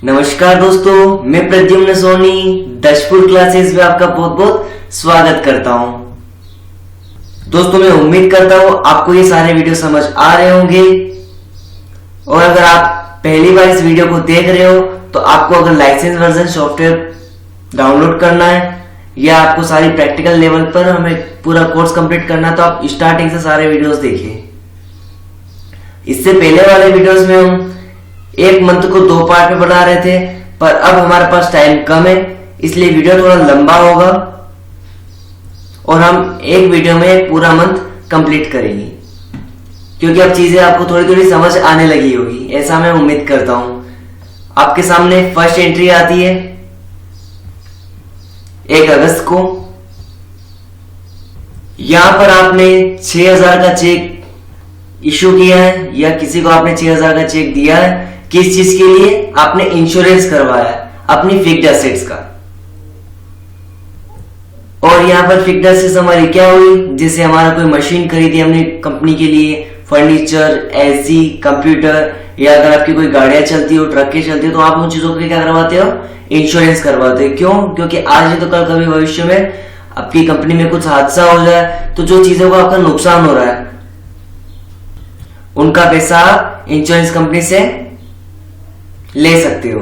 नमस्कार दोस्तों, मैं प्रद्युम्न सोनी दशपुर क्लासेस में आपका बहुत बहुत स्वागत करता हूं। दोस्तों, मैं उम्मीद करता हूं आपको ये सारे वीडियो समझ आ रहे होंगे। और अगर आप पहली बार इस वीडियो को देख रहे हो तो आपको अगर लाइसेंस वर्जन सॉफ्टवेयर डाउनलोड करना है या आपको सारी प्रैक्टिकल लेवल पर हमें पूरा कोर्स कंप्लीट करना है तो आप स्टार्टिंग से सारे वीडियोस देखिए। इससे पहले वाले वीडियोस में हम एक मंथ को 2 पार्ट में बना रहे थे, पर अब हमारे पास टाइम कम है इसलिए वीडियो थोड़ा लंबा होगा और हम एक वीडियो में पूरा मंथ कंप्लीट करेंगे, क्योंकि अब चीजें आपको थोड़ी थोड़ी समझ आने लगी होगी, ऐसा मैं उम्मीद करता हूं। आपके सामने फर्स्ट एंट्री आती है 1 अगस्त को। यहां पर आपने 6000 का चेक इशू किया है या किसी को आपने 6000 का चेक दिया है। किस चीज के लिए? आपने इंश्योरेंस करवाया अपनी फिक्स्ड एसेट्स का। और यहां पर फिक्स्ड एसेट्स हमारी क्या हुई? जैसे हमारा कोई मशीन खरीदी हमने कंपनी के लिए, फर्नीचर, एसी, कंप्यूटर, या अगर आपकी कोई गाड़ियां चलती हो, ट्रकें चलती हो, तो आप उन चीजों के क्या करवाते हो? इंश्योरेंस करवाते हो। क्यों? क्योंकि आज नहीं तो कल कभी भविष्य में आपकी कंपनी में कुछ हादसा हो जाए तो जो चीजों का आपका नुकसान हो रहा है उनका पैसा इंश्योरेंस कंपनी से ले सकते हो।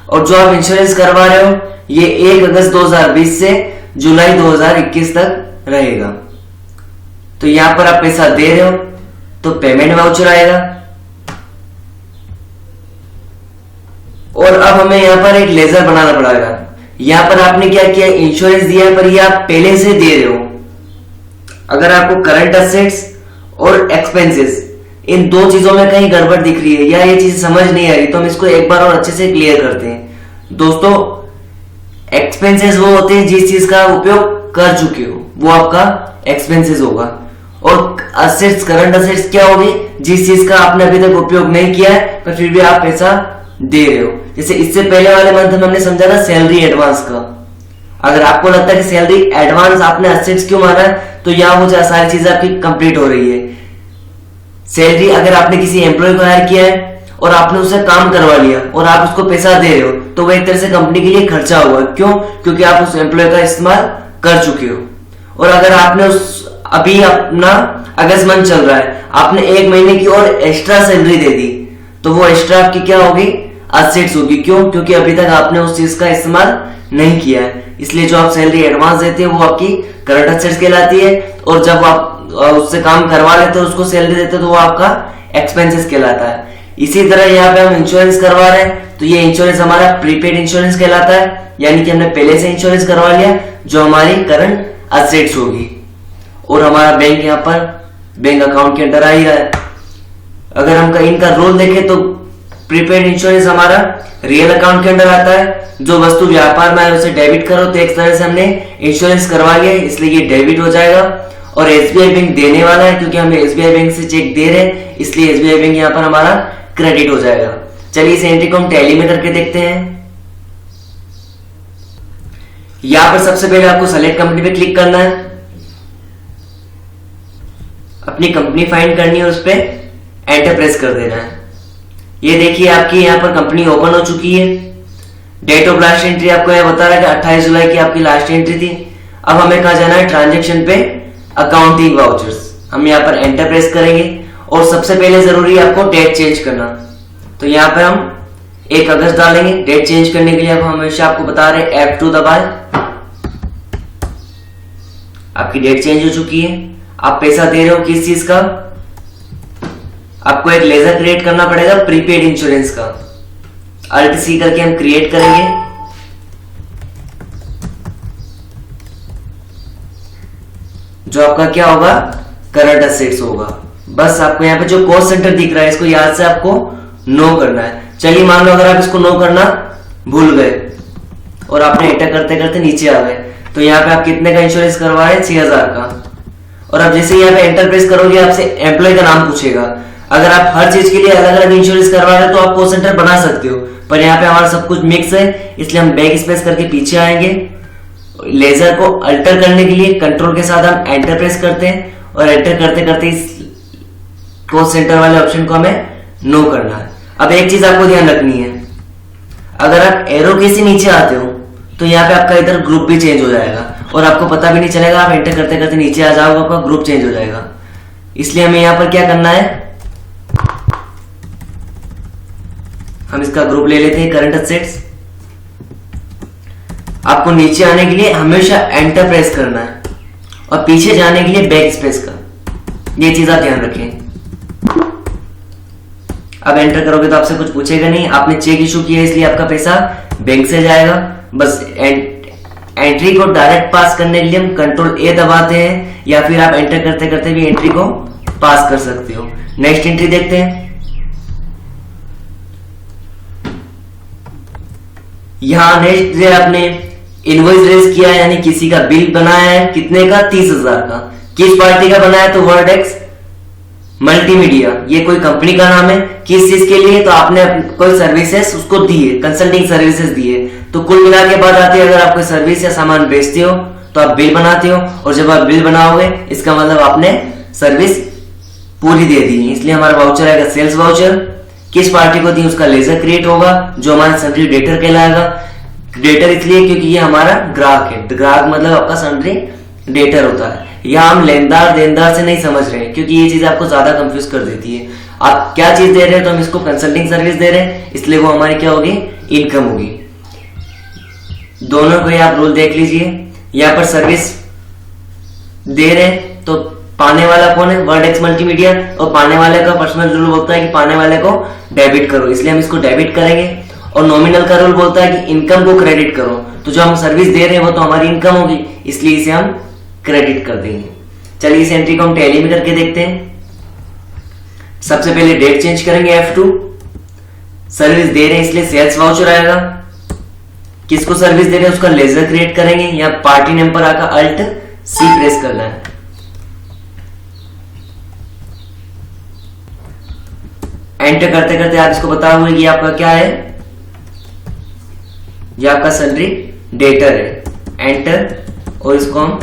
और जो आप इंश्योरेंस करवा रहे हो ये 1 अगस्त 2020 से जुलाई 2021 तक रहेगा। तो यहां पर आप पैसा दे रहे हो तो पेमेंट वाउचर आएगा। और अब हमें यहां पर एक लेजर बनाना पड़ेगा। यहां पर आपने क्या किया? इंश्योरेंस दिया है, पर ये आप पहले से दे रहे हो। अगर आपको करंट एसेट्स और एक्सपेंसेस इन 2 चीजों में कहीं गड़बड़ दिख रही है या ये चीज समझ नहीं आ रही तो हम इसको एक बार और अच्छे से क्लियर करते हैं। दोस्तों, एक्सपेंसेस वो होते हैं जिस चीज का उपयोग कर चुके हो, वो आपका एक्सपेंसेस होगा। और असेट्स, करंट असेट्स क्या होगी? जिस चीज का आपने अभी तक उपयोग नहीं किया है पर फिर भी आप पैसा दे रहे हो। जैसे इससे पहले वाले मंथ में हमने समझा था सैलरी एडवांस का। अगर आपको लगता है कि सैलरी एडवांस आपने असेट्स क्यों माना है, तो यहां वो सारी चीजें आपकी कंप्लीट हो रही है। सैलरी, अगर आपने किसी एम्प्लॉय को हायर किया है और आपने उससे काम करवा लिया और आप उसको पैसा दे रहे हो तो वह एक तरह से कंपनी के लिए खर्चा हुआ। क्यों? क्योंकि आप उस एम्प्लॉय का इस्तेमाल कर चुके हो। और अगर आपने अभी अपना अगस्त मंथ चल रहा है, आपने 1 महीने की और एक्स्ट्रा सैलरी दे दी तो वो एक्स्ट्रा आपकी क्या होगी? असेट्स होगी। क्यों? क्योंकि अभी तक आपने उस चीज का इस्तेमाल नहीं किया है, इसलिए जो आप सैलरी एडवांस देते हो वो आपकी करंट असेट्स कहलाती है। और जब आप उससे काम करवा लेते हो, उसको सैलरी देते हो, तो वो आपका एक्सपेंसेस कहलाता है। इसी तरह यहाँ पे हम इंश्योरेंस करवा रहे हैं तो ये इंश्योरेंस हमारा प्रीपेड इंश्योरेंस कहलाता है, यानी कि हमने पहले से इंश्योरेंस करवा लिया जो हमारी करंट असेट्स होगी। और हमारा बैंक यहाँ पर बैंक अकाउंट के अंदर आ ही रहा है। अगर हम इनका रोल देखें तो प्रीपेड इंश्योरेंस हमारा रियल अकाउंट के अंदर आता है। जो वस्तु व्यापार में है उसे डेबिट करो तो एक तरह से हमने इंश्योरेंस करवा लिया, इसलिए ये डेबिट हो जाएगा। और एसबीआई बैंक देने वाला है, क्योंकि हम एसबीआई बैंक से चेक दे रहे हैं इसलिए एसबीआई बैंक यहां पर हमारा क्रेडिट हो जाएगा। चलिए इस एंट्री को हम टैली में करके देखते हैं। यहां पर सबसे पहले आपको सेलेक्ट कंपनी पे क्लिक करना है, अपनी कंपनी फाइंड करनी है, उस पर एंटर प्रेस कर देना है। ये देखिए आपकी यहां पर कंपनी ओपन हो चुकी है। डेट ऑफ लास्ट एंट्री आपको यह बता रहा है कि 28 जुलाई की आपकी लास्ट एंट्री थी। अब हमें कहा जाना है ट्रांजेक्शन पे अकाउंटिंग वाउचर्स। हम यहाँ पर एंटर प्रेस करेंगे और सबसे पहले जरूरी है आपको डेट चेंज करना। तो यहाँ पर हम 1 अगस्त डालेंगे। डेट चेंज करने के लिए हम हमेशा आपको बता रहे हैं F2 दबाएं। आपकी डेट चेंज हो चुकी है। आप पैसा दे रहे हो किस चीज का? आपको एक लेजर क्रिएट करना पड़ेगा प्रीपेड इंश्योरेंस का। Alt C करके हम क्रिएट करेंगे। जो आपका क्या होगा? करंट असेट्स होगा। बस आपको यहाँ पे जो कॉस्ट सेंटर दिख रहा है इसको याद से आपको नो करना है। चलिए मान लो अगर आप इसको नो करना भूल गए और आपने एंटर करते करते नीचे आ गए तो यहाँ पे आप कितने का इंश्योरेंस करवा रहे हैं? 6000 का। और अब जैसे यहाँ पे एंटर प्रेस करोगे आपसे एम्प्लॉय का नाम पूछेगा। अगर आप हर चीज के लिए अलग अलग इंश्योरेंस करवा रहे हो तो आप कॉस्ट सेंटर बना सकते हो, पर यहाँ पे हमारा सब कुछ मिक्स है इसलिए हम बैक स्पेस करके पीछे आएंगे। लेजर को अल्टर करने के लिए कंट्रोल के साथ हम एंटर प्रेस करते हैं और एंटर करते करते इस कॉस्ट सेंटर वाले ऑप्शन को हमें नो करना है। अब एक चीज आपको ध्यान रखनी है, अगर आप एरो के से नीचे आते हो तो यहाँ पे आपका इधर ग्रुप भी चेंज हो जाएगा और आपको पता भी नहीं चलेगा, आप एंटर करते करते नीचे आ जाओगे, आपका ग्रुप चेंज हो जाएगा। इसलिए हमें यहाँ पर क्या करना है, हम इसका ग्रुप ले लेते हैं करंट असेट्स। आपको नीचे आने के लिए हमेशा एंटर प्रेस करना है और पीछे जाने के लिए बैक स्पेस का, ये चीज आप ध्यान रखें। अब एंटर करोगे तो आपसे कुछ पूछेगा नहीं, आपने चेक इशू किया इसलिए आपका पैसा बैंक से जाएगा। बस एंट्री को डायरेक्ट पास करने के लिए हम कंट्रोल ए दबाते हैं या फिर आप एंटर करते करते भी एंट्री को पास कर सकते हो। नेक्स्ट एंट्री देखते हैं। यहां नेक्स्ट डे आपने इनवॉइस रेज किया है, यानी किसी का बिल बनाया है, कितने का, 30,000 का। किस पार्टी का बनाया, तो वर्डेक्स मल्टीमीडिया, ये कोई कंपनी का नाम है। किस चीज के लिए, तो आपने कोई सर्विसेज उसको दी है, कंसल्टिंग सर्विसेज दी है। तो कुल मिला के बाद आती है, अगर आप कोई सर्विस या सामान बेचते हो तो आप बिल बनाते हो, और जब आप बिल बनाओगे इसका मतलब आपने सर्विस पूरी दे दी, इसलिए हमारा वाउचर आएगा सेल्स वाउचर। किस पार्टी को दी उसका लेजर क्रिएट होगा, जो हमारा सन्ड्री डेटर कहलाएगा। डेटर इसलिए क्योंकि ये हमारा ग्राहक है, ग्राहक मतलब आपका सन्ड्री डेटर होता है। यहाँ हम लेनदार देनदार से नहीं समझ रहे हैं, क्योंकि ये चीज आपको ज्यादा कंफ्यूज कर देती है। आप क्या चीज दे रहे हैं, तो हम इसको कंसल्टिंग सर्विस दे रहे हैं, इसलिए वो हमारी क्या होगी, इनकम होगी। दोनों को ही आप रूल देख लीजिए। यहाँ पर सर्विस दे रहे हैं तो पाने वाला कौन है, वर्डेक्स मल्टीमीडिया, और पाने वाले का पर्सनल रूल बोलता है कि पाने वाले को डेबिट करो, इसलिए हम इसको डेबिट करेंगे। और नॉमिनल का रूल बोलता है कि इनकम को क्रेडिट करो, तो जो हम सर्विस दे रहे हैं वो तो हमारी इनकम होगी, इसलिए इसे हम क्रेडिट कर देंगे। चलिए इस एंट्री को हम टैली में करके देखते हैं। सबसे पहले डेट चेंज करेंगे F2, सर्विस दे रहे हैं इसलिए सेल्स वाउचर आएगा। किसको सर्विस दे रहे हैं उसका लेजर क्रिएट करेंगे, यहाँ पार्टी नेम पर आकर अल्ट सी प्रेस करना है। एंटर करते करते आप इसको बता हुए कि आपका क्या है, ये आपका सैलरी डेटर है। एंटर, और इसको हम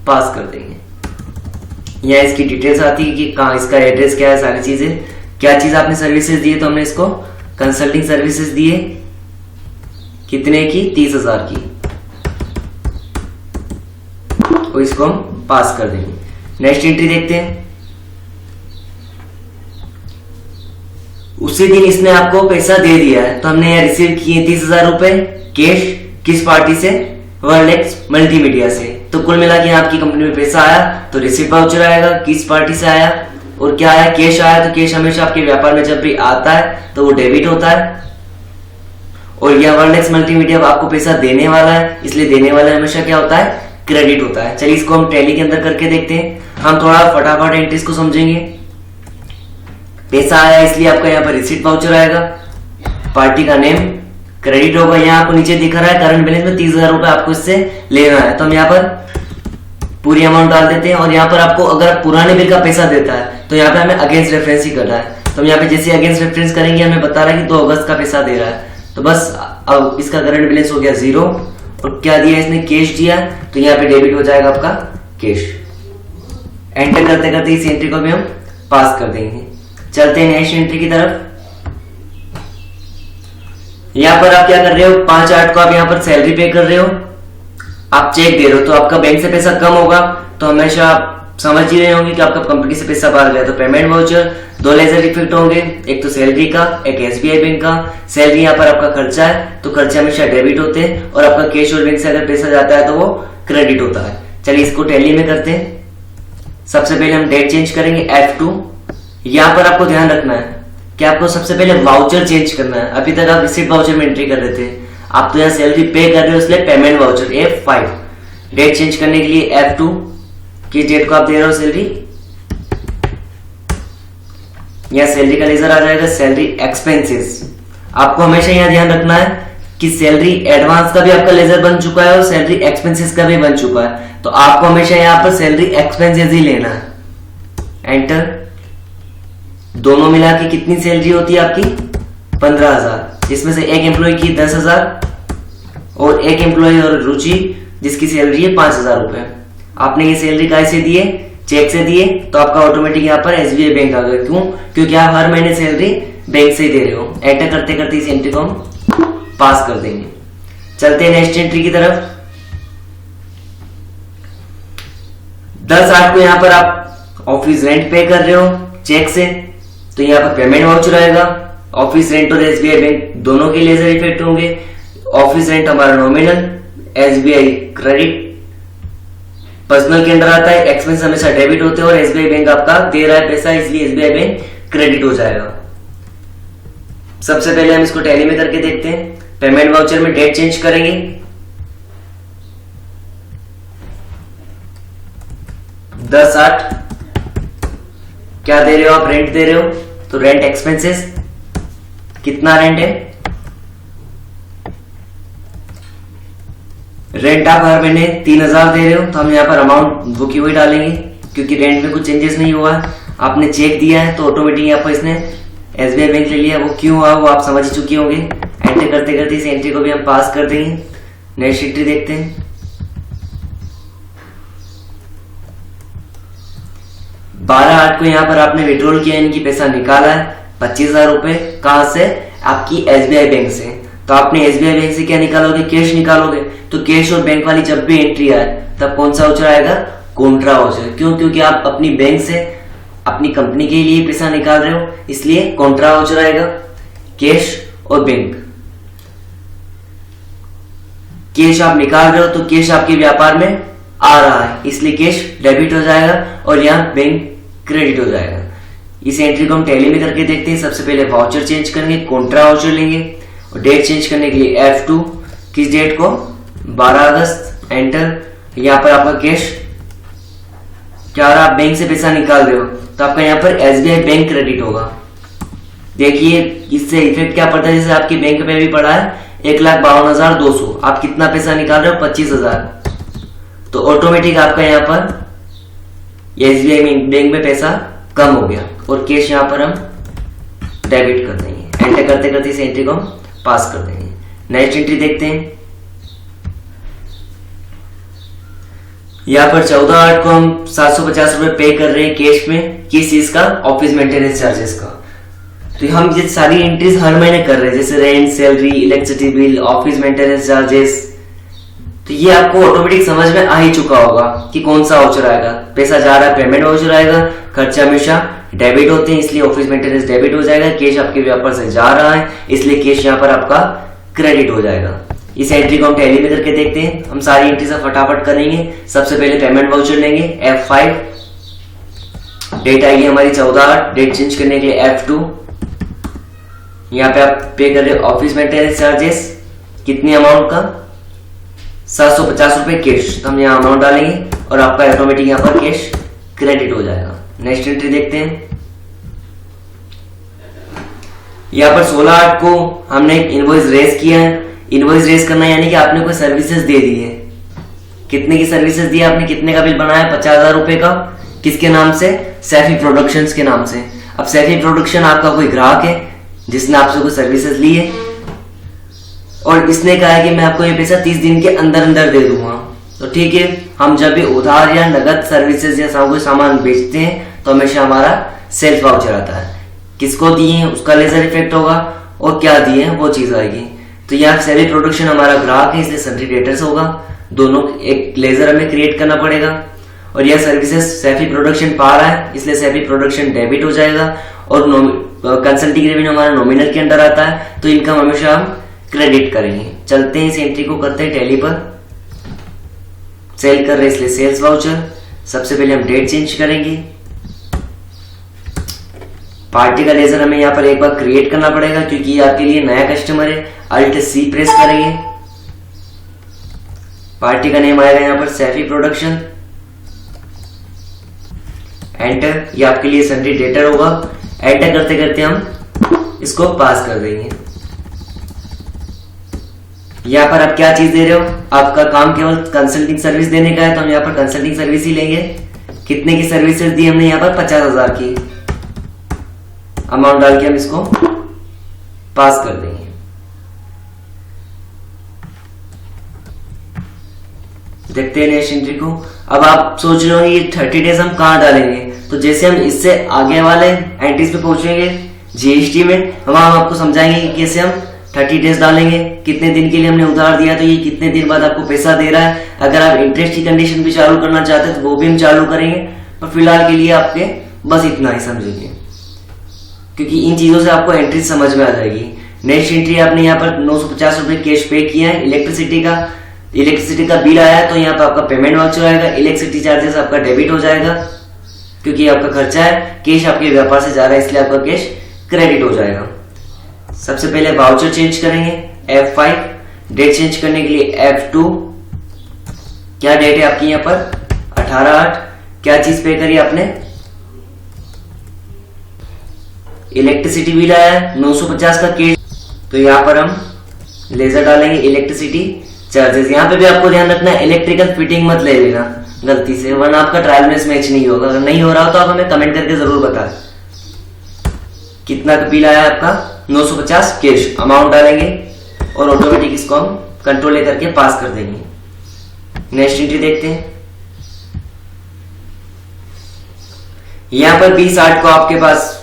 पास कर देंगे। यहाँ इसकी डिटेल्स आती है कि कहाँ, इसका एड्रेस क्या है, सारी चीजें, क्या चीज आपने सर्विसेज दी है, तो हमने इसको कंसल्टिंग सर्विसेज दी है, कितने की, 30,000 की, और इसको हम पास कर देंगे। नेक्स्ट एंट्री देखते हैं। उसी दिन इसने आपको पैसा दे दिया है, तो हमने यहाँ रिसीव किए 30,000 रुपए कैश। किस पार्टी से, वर्डेक्स मल्टीमीडिया से। तो कुल मिला के आपकी कंपनी में पैसा आया तो रिसीव वाउचर आएगा। किस पार्टी से आया और क्या आया, कैश आया, तो कैश हमेशा आपके व्यापार में जब भी आता है तो वो डेबिट होता है। और यह वर्डेक्स मल्टीमीडिया आपको पैसा देने वाला है, इसलिए देने वाला हमेशा क्या होता है, क्रेडिट होता है। चलिए इसको हम टैली के अंदर करके देखते हैं। हम थोड़ा फटाफट एंट्रीज को समझेंगे। पैसा आया इसलिए आपका यहाँ पर रिसीट वाउचर आएगा, पार्टी का नेम क्रेडिट होगा। यहाँ आपको नीचे दिख रहा है करंट बैलेंस में 30,000 रुपए आपको इससे लेना है, तो हम यहाँ पर पूरी अमाउंट डाल देते हैं। और यहाँ पर आपको अगर पुराने बिल का पैसा देता है तो यहाँ पे हमें अगेंस्ट रेफरेंस ही करना है। तो हम यहाँ पे जैसे अगेंस्ट रेफरेंस करेंगे हमें बता रहा है कि 2 अगस्त का पैसा दे रहा है, तो बस अब इसका करंट बैलेंस हो गया 0। और क्या दिया इसने, कैश दिया, तो यहाँ पे डेबिट हो जाएगा आपका कैश। एंटर करते करते इस एंट्री को भी हम पास कर देंगे। चलते हैं नेक्स्ट एंट्री की तरफ। यहां पर आप क्या कर रहे हो, 5/8 को आप यहां पर सैलरी पे कर रहे हो, आप चेक दे रहे हो, तो आपका बैंक से पैसा कम होगा, तो हमेशा आप समझ ही रहे होंगे कि आपका कंपनी से पैसा बाहर गया, तो पेमेंट वाउचर 2 लेजर इफेक्ट होंगे, एक तो सैलरी का, एक SBI बैंक का। सैलरी यहाँ पर आपका खर्चा है, तो खर्चे हमेशा डेबिट होते हैं, और आपका कैश और बैंक से अगर पैसा जाता है तो वो क्रेडिट होता है। चलिए इसको टैली में करते हैं। सबसे पहले हम डेट चेंज करेंगे F2। यहाँ पर आपको ध्यान रखना है कि आपको सबसे पहले वाउचर चेंज करना है। अभी तक आप रिसीट वाउचर में एंट्री कर रहे थे, आप तो यहाँ सैलरी पे कर रहे हो, इसलिए payment voucher F5। Date change करने के लिए F2, किस डेट को आप दे रहे हो सैलरी, यहाँ सैलरी का लेजर आ जाएगा, सैलरी एक्सपेंसेस। आपको हमेशा यहाँ ध्यान रखना है कि सैलरी एडवांस का भी आपका लेजर बन चुका है और सैलरी एक्सपेंसेस का भी बन चुका है, तो आपको हमेशा यहाँ पर सैलरी एक्सपेंसेस ही लेना है। एंटर। दोनों मिला के कितनी सैलरी होती है आपकी, 15,000, जिसमें से एक एम्प्लॉय की 10,000 और एक एम्प्लॉय और रुचि जिसकी सैलरी है 5,000 रुपए। आपने ये सैलरी कैसे दिए, चेक से दिए, तो आपका ऑटोमेटिक यहाँ पर SBI बैंक आ गया। क्यों, क्योंकि आप हर महीने सैलरी बैंक से ही दे रहे हो। एंटर करते करते इस एंट्री को हम पास कर देंगे। चलते हैं नेक्स्ट एंट्री की तरफ। 10/8 को यहाँ पर आप ऑफिस रेंट पे कर रहे हो चेक से, तो यहाँ पर पेमेंट वाउचर आएगा। ऑफिस रेंट और एसबीआई बैंक दोनों के लेजर इफेक्ट होंगे। ऑफिस रेंट हमारा नॉमिनल, एसबीआई क्रेडिट, पर्सनल के अंडर आता है। एक्सपेंस हमेशा डेबिट होते हैं और एसबीआई बैंक आपका दे रहा है पैसा, इसलिए एसबीआई बैंक क्रेडिट हो जाएगा। सबसे पहले हम इसको टैली में करके देखते हैं। पेमेंट वाउचर में डेट चेंज करेंगे। दस आठ क्या दे रहे हो आप? रेंट दे रहे हो, तो रेंट एक्सपेंसेस कितना रेंट है? रेंट आप हर महीने 3000 दे रहे हो, तो हम यहाँ पर अमाउंट वो की वही डालेंगे, क्योंकि रेंट में कुछ चेंजेस नहीं हुआ है। आपने चेक दिया है तो ऑटोमेटिक यहाँ पर इसने एसबीआई बैंक ले लिया। वो क्यों हुआ वो आप समझ चुके होंगे। एंट्री करते करते इस एंट्री को भी हम पास कर देंगे। नेक्स्ट एंट्री देखते हैं। 12/8 को यहाँ पर आपने विड्रॉल किया, इनकी पैसा निकाला है 25,000 रुपए। कहां से? आपकी एसबीआई बैंक से। तो आपने एसबीआई बैंक से क्या निकालोगे? कैश निकालोगे। तो कैश और बैंक वाली जब भी एंट्री आए तब कौन सा वाउचर आएगा? Contra voucher. क्यों? क्योंकि आप अपनी बैंक से अपनी कंपनी के लिए पैसा निकाल रहे हो, इसलिए कॉन्ट्रा वाउचर आएगा। कैश और बैंक, कैश आप निकाल रहे हो तो कैश आपके व्यापार में आ रहा है, इसलिए कैश डेबिट हो जाएगा और यहाँ बैंक क्रेडिट हो जाएगा। इस एंट्री को हम टैली में करके देखते हैं। सबसे पहले वाउचर चेंज करेंगे, कॉन्ट्रा वाउचर लेंगे और डेट चेंज करने के लिए F2, किस डेट को? 12 अगस्त। एंटर। यहाँ पर आपका कैश क्या हो रहा है? आप बैंक से पैसा निकाल रहे हो तो आपका यहाँ पर एसबीआई बैंक क्रेडिट होगा। देखिए इससे इफेक्ट क्या पड़ता है, जैसे आपकी बैंक में भी पड़ा है 1,52,200, आप कितना पैसा निकाल रहे हो? 25,000। तो ऑटोमेटिक आपका यहाँ पर एसबीआई बैंक में पैसा कम हो गया और कैश यहाँ पर हम डेबिट कर देंगे। एंटर करते करते इस एंट्री को हम पास कर देंगे। नेक्स्ट एंट्री देखते हैं। यहाँ पर 14/8 को हम 750 रुपए पे कर रहे हैं कैश में। किस चीज का? ऑफिस मेंटेनेंस चार्जेस का। तो हम ये सारी एंट्रीज हर महीने कर रहे हैं, जैसे rent, salary, electricity bill, office maintenance charges. तो ये आपको ऑटोमेटिक समझ में आ ही चुका होगा कि कौन सा वाउचर आएगा। पैसा जा रहा है, पेमेंट वाउचर आएगा। खर्चा हमेशा डेबिट होते हैं, इसलिए ऑफिस मेंटेनेंस डेबिट हो जाएगा। कैश आपके व्यापार से जा रहा है, इसलिए कैश यहाँ पर आपका क्रेडिट हो जाएगा। इस एंट्री को हम टैली में करके देखते हैं। हम सारी एंट्री से फटाफट करेंगे। सबसे पहले पेमेंट वाउचर लेंगे F5, डेट आएगी हमारी 14/8। डेट चेंज करने के लिए F2। यहाँ पे आप पे कर रहे हो ऑफिस मेंटेनेंस चार्जेस, कितनी अमाउंट का? 750 रुपए कैश। तो हम यहाँ अमाउंट डालेंगे और आपका ऑटोमेटिक यहाँ पर कैश क्रेडिट हो जाएगा। नेक्स्ट एंट्री देखते हैं। यहाँ पर 16/8 को हमने एक इनवॉइस रेज किया है। इनवॉइस रेज करना यानी कि आपने कोई सर्विसेज दे दी है। कितने की सर्विसेज दी? आपने कितने का बिल बनाया? 50,000 रुपए का। किसके नाम से? सैफी प्रोडक्शंस के नाम से। अब सैफी प्रोडक्शन आपका कोई ग्राहक है जिसने आपसे कोई सर्विसेज ली है और इसने कहा है कि मैं आपको ये पैसा 30 दिन के अंदर अंदर दे दूंगा। तो ठीक है, हम जब भी उधार या नगद सर्विसेज या कोई सामान बेचते हैं तो हमेशा हमारा सेल्फ वाउचर आता है। किसको दिए हैं उसका लेजर इफेक्ट होगा और क्या दिए हैं वो चीज आएगी। तो यहाँ सैफी प्रोडक्शन हमारा ग्राहक है, इसलिए सन्ड्री डेटर्स होगा। दोनों एक लेजर हमें क्रिएट करना पड़ेगा और यह सर्विसेज सैफी प्रोडक्शन पा रहा है, इसलिए सैफी प्रोडक्शन डेबिट हो जाएगा। और कंसल्टिंग रेवेन्यू हमारा नॉमिनल के अंडर आता है, तो इनकम हमेशा हम क्रेडिट करेंगे। चलते हैं इस एंट्री को करते हैं टैली पर। सेल कर रहे हैं इसलिए सेल्स वाउचर। सबसे पहले हम डेट चेंज करेंगे। पार्टी का लेजर हमें यहाँ पर एक बार क्रिएट करना पड़ेगा क्योंकि ये आपके लिए नया कस्टमर है। Alt+C प्रेस करेंगे। पार्टी का नेम आएगा यहाँ पर सैफी प्रोडक्शन। एंटर। ये आपके लिए सन्ड्री डेटर होगा। एंटर करते करते हम इसको पास कर देंगे। यहाँ पर आप क्या चीज दे रहे हो? आपका काम केवल कंसल्टिंग सर्विस देने का है, तो हम यहाँ पर कंसल्टिंग सर्विस ही लेंगे। कितने की सर्विसेज दी हमने? यहाँ पर 50,000 की। अमाउंट डाल के हम इसको पास कर देंगे। देखते हैं नेक्स्ट एंट्री को। अब आप सोच रहे हो ये 30 डेज हम कहां डालेंगे, तो जैसे हम इससे आगे वाले एंट्रीज पे पहुंचेंगे जीएसटी में, हम आपको समझाएंगे कि कैसे हम 30 डेज डालेंगे, कितने दिन के लिए हमने उधार दिया तो ये कितने दिन बाद आपको पैसा दे रहा है। अगर आप इंटरेस्ट की कंडीशन भी चालू करना चाहते हैं तो वो भी हम चालू करेंगे, पर फिलहाल के लिए आपके बस इतना ही समझेंगे, क्योंकि इन चीजों से आपको एंट्री समझ में आ जाएगी। नेक्स्ट एंट्री आपने यहाँ पर 950 रुपए कैश पे किया है। इलेक्ट्रिसिटी का बिल आया है तो यहाँ पर आपका पेमेंट वाउचर आएगा। इलेक्ट्रिसिटी चार्जेस आपका डेबिट हो जाएगा, क्योंकि आपका खर्चा है, कैश आपके व्यापार से जा रहा है इसलिए आपका कैश क्रेडिट हो जाएगा। सबसे पहले वाउचर चेंज करेंगे F5, डेट चेंज करने के लिए F2। क्या डेट है आपकी यहाँ पर 18/8। क्या चीज पे करी आपने, इलेक्ट्रिसिटी बिल आया है 950 का कैश, तो यहाँ पर हम लेजर डालेंगे इलेक्ट्रिसिटी चार्जेस। यहाँ पे भी आपको ध्यान रखना है इलेक्ट्रिकल फिटिंग मत ले लेना गलती से, वरना आपका ट्रायल में मैच नहीं होगा। अगर नहीं हो रहा हो तो आप हमें कमेंट करके जरूर बताएं। कितना का बिल आया आपका 950 कैश, अमाउंट डालेंगे और ऑटोमेटिक इसको हम कंट्रोल ले करके पास कर देंगे। नेक्स्ट एंट्री देखते हैं। यहां पर 20/8 को आपके पास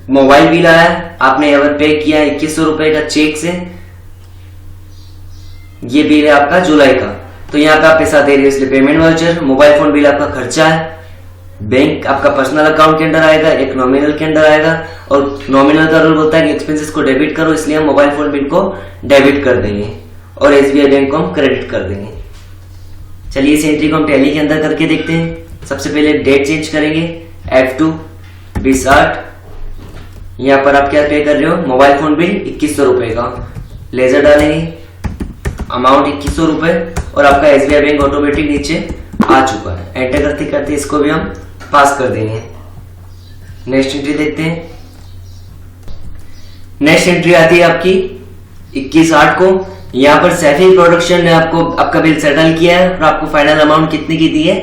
मोबाइल बिल आया है, आपने यहाँ पर पे किया 2100 रुपए का चेक से। ये बिल है आपका जुलाई का, तो यहाँ पे आप पैसा दे रहे हो इसलिए payment voucher. Mobile phone bill आपका खर्चा है, बैंक आपका पर्सनल अकाउंट के अंदर आएगा, एक नॉमिनल के अंदर आएगा, और नॉमिनल का रूल बोलता है कि एक्सपेंसेस को डेबिट करो, इसलिए हम मोबाइल फोन बिल को डेबिट कर देंगे और SBI बैंक को हम क्रेडिट कर देंगे। चलिए इस एंट्री को हम टैली के अंदर करके देखते हैं। सबसे पहले डेट चेंज करेंगे F2 20/8। यहाँ पर आप क्या पे कर रहे हो, मोबाइल फोन बिल 2100 रुपए का, लेजर डालेंगे, अमाउंट 2100 रुपए, और आपका SBI बैंक ऑटोमेटिक नीचे आ चुका है। एंटर करते करते इसको भी हम पास कर देंगे। नेक्स्ट एंट्री देखते हैं। नेक्स्ट एंट्री आती है आपकी 21/8 को। यहाँ पर सैफी प्रोडक्शन ने आपको आपका बिल सेटल किया है और आपको फाइनल अमाउंट कितने की दी है,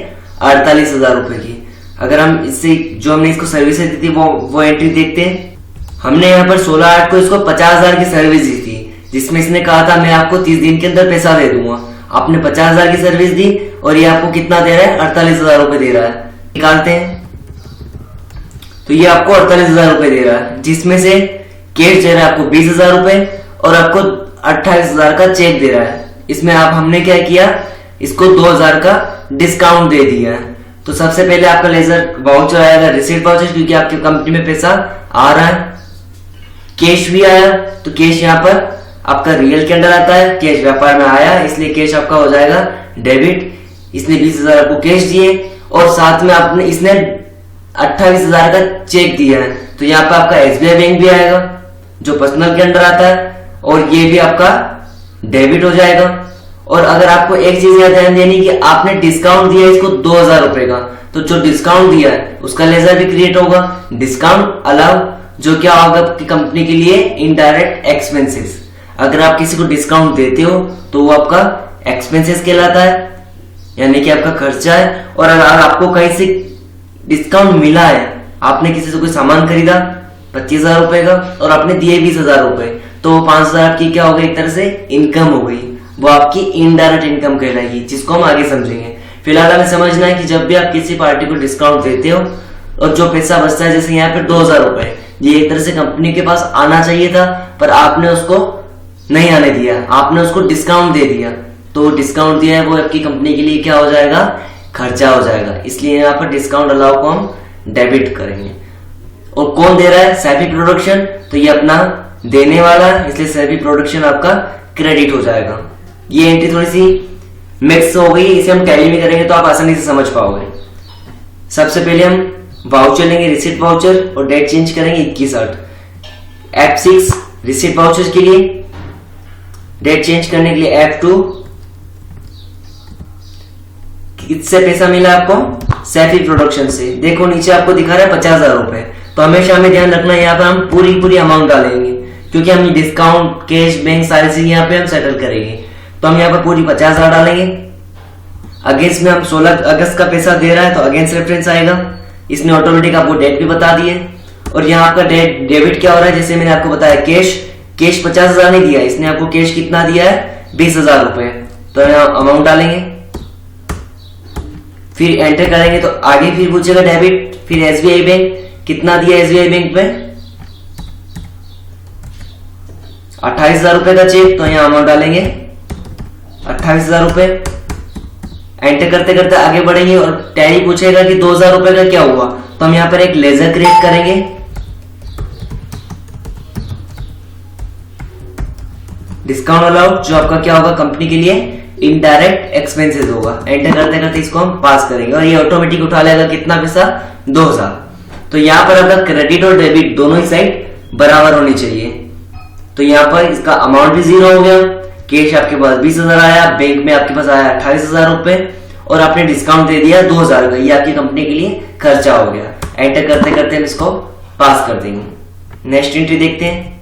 48,000 रुपए की। अगर हम इससे जो हमने इसको सर्विसेज दी थी वो एंट्री देखते हैं। हमने यहाँ पर 16/8 को इसको 50,000 की सर्विस दी थी, जिसमें इसने कहा था मैं आपको 30 दिन के अंदर पैसा दे दूंगा। आपने 50,000 की सर्विस दी और ये आपको कितना दे रहा है, 48,000 रुपए दे रहा है। निकालते हैं तो ये आपको 48,000 रुपए दे रहा है, जिसमें से कैश दे रहा है आपको 20,000 रुपए और आपको 28,000 का चेक दे रहा है। इसमें आप हमने क्या किया, इसको 2,000 का डिस्काउंट दे दिया है। तो सबसे पहले आपका लेजर वाउचर आएगा, रिसीट वाउचर, क्योंकि आपकी कंपनी में पैसा आ रहा है। कैश भी आया तो कैश यहाँ पर आपका रियल के अंदर आता है, कैश व्यापार में आया इसलिए कैश आपका हो जाएगा डेबिट। इसने 20,000 आपको कैश दिए और साथ में आपने इसने 28,000 का चेक दिया है, तो यहाँ पे आपका SBI बैंक भी आएगा जो पर्सनल के अंदर आता है, और ये भी आपका डेबिट हो जाएगा। और अगर आपको एक चीज यहाँ ध्यान देनी कि आपने डिस्काउंट दिया इसको 2,000 रुपए का, तो जो डिस्काउंट दिया है उसका लेजर भी क्रिएट होगा। डिस्काउंट अलाउ, जो क्या होगा आपकी कंपनी के लिए इनडायरेक्ट एक्सपेंसेस। अगर आप किसी को डिस्काउंट देते हो तो वो आपका एक्सपेंसेस कहलाता है, यानी कि आपका खर्चा है। और अगर आपको कहीं से डिस्काउंट मिला है, आपने किसी से कोई सामान खरीदा 25,000 रुपए का और आपने दिए 20,000 रुपए, तो वो 5,000 आपकी क्या हो गई, एक तरह से इनकम हो गई, वो आपकी इनडायरेक्ट इनकम कहलाएगी, जिसको हम आगे समझेंगे। फिलहाल हमें समझना है कि जब भी आप किसी पार्टी को डिस्काउंट देते हो और जो पैसा बचता है, जैसे यहाँ पे 2,000 रुपए, ये एक तरह से कंपनी के पास आना चाहिए था पर आपने उसको नहीं आने दिया, आपने उसको डिस्काउंट दे दिया, तो डिस्काउंट दिया है वो आपकी कंपनी के लिए क्या हो जाएगा, खर्चा हो जाएगा। इसलिए यहाँ पर डिस्काउंट अलाउ को हम डेबिट करेंगे। और कौन दे रहा है, सैफी प्रोडक्शन, तो ये अपना देने वाला है, इसलिए सैफी प्रोडक्शन आपका क्रेडिट हो जाएगा। ये एंट्री थोड़ी सी मिक्स हो गई, इसे हम टैली में करेंगे तो आप आसानी से समझ पाओगे। सबसे पहले हम वाउचर लेंगे, रिसीट वाउचर, और डेट चेंज करेंगे 21/8। F6 रिसीट वाउचर के लिए, डेट चेंज करने के लिए F2। किससे पैसा मिला आपको, सैफी प्रोडक्शन से। देखो नीचे आपको दिखा रहा है 50,000 रुपए, तो हमेशा हमें ध्यान रखना है यहाँ पर हम पूरी अमाउंट डालेंगे, क्योंकि हम डिस्काउंट, कैश, बैंक सारी चीज यहाँ पे हम सेटल करेंगे। तो हम यहाँ पर पूरी 50,000 डालेंगे। अगेंस्ट में हम 16 अगस्त का पैसा दे रहा है तो अगेंस्ट रेफरेंस आएगा। इसने ऑटोमेटिक आपको डेट भी बता दिए। और यहाँ आपका डेबिट क्या हो रहा है, जैसे मैंने आपको बताया कैश 50,000 नहीं दिया, इसने आपको कैश कितना दिया है, 20,000 रुपए। तो यहाँ अमाउंट डालेंगे, फिर एंटर करेंगे तो आगे फिर पूछेगा डेबिट, फिर SBI बैंक कितना दिया, SBI बैंक में 28,000 रुपए का चेक, तो यहाँ अमाउंट डालेंगे 28,000 रुपए। एंटर करते करते आगे बढ़ेंगे और टैली पूछेगा कि 2,000 रुपए का क्या हुआ, तो हम यहाँ पर एक लेजर क्रिएट करेंगे। डिस्काउंट अलाउड, जो आपका क्या होगा कंपनी के लिए इनडायरेक्ट एक्सपेंसेस होगा। एंटर करते करते इसको हम पास करेंगे और ये ऑटोमेटिक उठा लेगा कितना पैसा, 2,000। तो यहाँ पर आपका क्रेडिट और डेबिट दोनों ही साइड बराबर होनी चाहिए। तो यहाँ पर इसका अमाउंट भी 0 हो गया, कैश आपके पास 20,000 आया, बैंक में आपके पास आया 28,000 रुपए और आपने डिस्काउंट दे दिया 2,000 का, ये आपकी कंपनी के लिए खर्चा हो गया। एंटर करते करते हम इसको पास कर देंगे। नेक्स्ट एंट्री देखते हैं।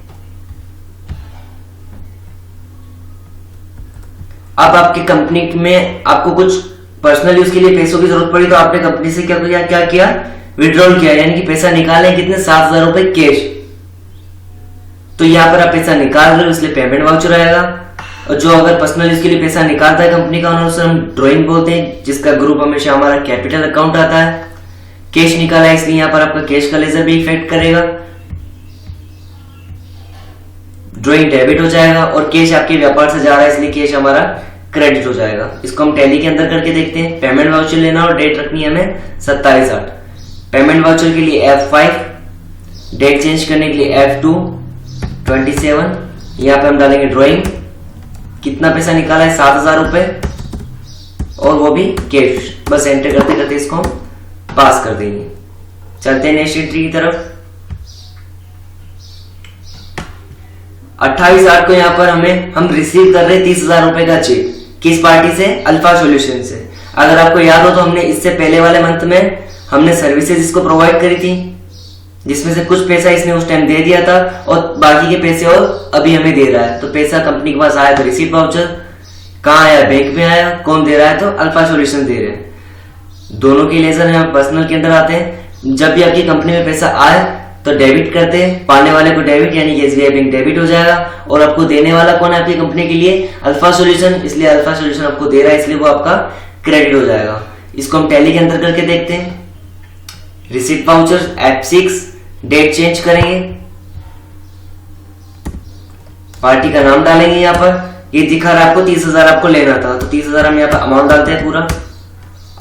अब आपकी कंपनी में आपको कुछ पर्सनल यूज के लिए पैसों की जरूरत पड़ी, तो आपने कंपनी से क्या किया, विड्रॉल किया, यानी कि पैसा निकाले कितने, 7,000 रुपए कैश। तो यहाँ पर आप पैसा निकाल रहे हो इसलिए पेमेंट वाउचर आएगा। और जो अगर पर्सनल यूज के लिए पैसा निकालता है कंपनी का ओनर, उसे हम ड्रॉइंग बोलते हैं, जिसका ग्रुप हमेशा हमारा कैपिटल अकाउंट आता है। कैश निकाला है इसलिए यहाँ पर आपका कैश का लेजर भी इफेक्ट करेगा, ड्रॉइंग डेबिट हो जाएगा। और कैश आपके व्यापार से जा रहा है इसलिए कैश हमारा क्रेडिट हो जाएगा। इसको हम टैली के अंदर करके देखते हैं। पेमेंट वाउचर लेना और डेट रखनी है हमें 27/8। पेमेंट वाउचर के लिए F5, डेट चेंज करने के लिए F2 27। यहाँ पे हम डालेंगे ड्रॉइंग, कितना पैसा निकाला है 7,000 रुपए और वो भी कैश। बस एंटर करते करते इसको हम पास कर देंगे। चलते हैं नेक्स्ट एंट्री की तरफ। 28/8 को यहाँ पर हम रिसीव कर रहे हैं 30,000 रुपए का चेक। किस पार्टी से, अल्फा सॉल्यूशन से। अगर आपको याद हो तो हमने इससे पहले वाले मंथ में हमने सर्विसेज इसको प्रोवाइड करी थी, जिसमें से कुछ पैसा इसने उस टाइम दे दिया था और बाकी के पैसे और अभी हमें दे रहा है। तो पैसा कंपनी के पास आया तो रिसीट वाउचर, कहाँ आया, बैंक में आया, कौन दे रहा है, तो अल्फा सॉल्यूशन दे रहे हैं। दोनों के लेजर यहाँ पर्सनल के अंदर आते हैं। जब भी आपकी कंपनी में पैसा आए तो डेबिट करते हैं, पाने वाले को डेबिट यानी कि SBI बैंक डेबिट हो जाएगा और आपको देने वाला कौन है आपकी कंपनी के लिए, अल्फा सॉल्यूशन, इसलिए अल्फा सॉल्यूशन आपको दे रहा है इसलिए वो आपका क्रेडिट हो जाएगा। इसको हम टैली के अंदर करके देखते हैं। Receipt voucher F6, date change करेंगे, पार्टी का नाम डालेंगे। यहाँ पर ये दिखा रहा है आपको 30,000 आपको लेना था, तो 30,000 हम यहाँ पर अमाउंट डालते हैं पूरा।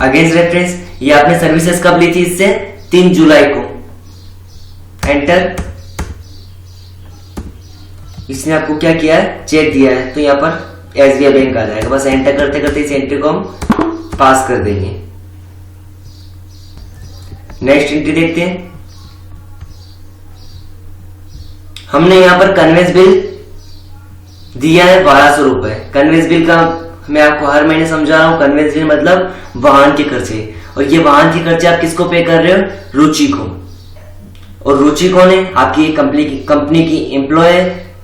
अगेंस्ट रेफरेंस, ये आपने सर्विसेज कब ली थी, इससे 3 जुलाई को। एंटर, इसने आपको क्या किया है, चेक दिया है, तो यहाँ पर SBI बैंक आ जाएगा। बस एंटर करते करते इस एंट्री को हम पास कर देंगे। नेक्स्ट एंट्री देखते हैं। हमने यहाँ पर कन्वेंस बिल दिया है 1,200 रुपए। कन्वेंस बिल का मैं आपको हर महीने समझा रहा हूँ। कन्वेंस बिल मतलब वाहन के खर्चे, और ये वाहन के खर्चे आप किसको पे कर रहे हो, रुचि को। और रुचि कौन है, आपकी कंपनी की एम्प्लॉय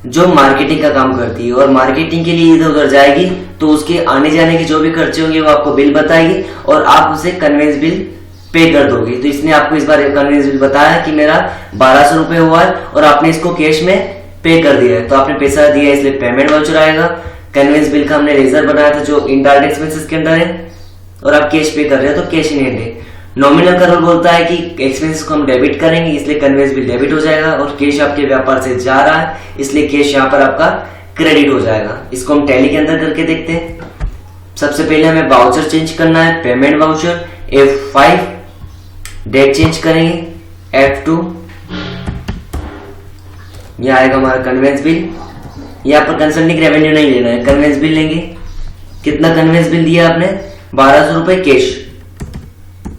जो मार्केटिंग का काम करती है, और मार्केटिंग के लिए इधर उधर जाएगी तो उसके आने जाने के जो भी खर्चे होंगे वो आपको बिल बताएगी और आप उसे कन्वेंस बिल पे कर दोगे। तो इसने आपको इस बार कन्वेंस बिल बताया कि मेरा 1,200 रुपए हुआ है और आपने इसको कैश में पे कर दिया है, तो आपने पैसा दिया इसलिए पेमेंट वाउचर आएगा। कन्वेंस बिल का हमने लेजर बनाया था जो इनडायरेक्ट एक्सपेंसेस के अंदर है और आप कैश पे कर रहे हो तो कैश इन हैंड है। नॉमिनल का रूल बोलता है कि एक्सपेंसेस को हम डेबिट करेंगे इसलिए कन्वेंस बिल डेबिट हो जाएगा, और कैश आपके व्यापार से जा रहा है इसलिए कैश यहाँ पर आपका क्रेडिट हो जाएगा। इसको हम टैली के अंदर करके देखते हैं। सबसे पहले हमें वाउचर चेंज करना है, payment voucher F5, date change करेंगे F2, यह आएगा हमारा कन्वेंस बिल। यहाँ पर कंसल्टिंग रेवेन्यू नहीं लेना है, कन्वेंस बिल लेंगे। कितना कन्वेंस बिल दिया आपने, 1,200 रुपए कैश।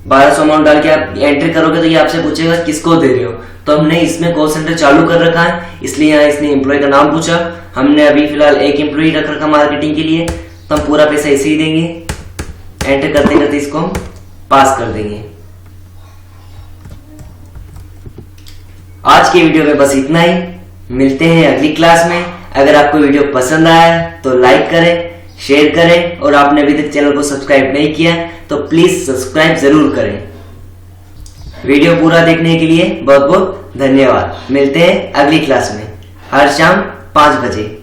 1,200 अमाउंट डाल के आप एंट्री करोगे तो ये आपसे पूछेगा किसको दे रहे हो, तो हमने इसमें कॉल सेंटर चालू कर रखा है इसलिए यहाँ इसने एम्प्लॉय का नाम पूछा। हमने अभी फिलहाल एक एम्प्लॉय रख रखा मार्केटिंग के लिए, तो हम पूरा पैसा इसे ही देंगे। एंटर करते करते इसको हम पास कर देंगे। आज के वीडियो में बस इतना ही, मिलते हैं अगली क्लास में। अगर आपको वीडियो पसंद आया तो लाइक करें, शेयर करें, और आपने अभी तक चैनल को सब्सक्राइब नहीं किया तो प्लीज सब्सक्राइब जरूर करें। वीडियो पूरा देखने के लिए बहुत बहुत धन्यवाद। मिलते हैं अगली क्लास में हर शाम 5 बजे।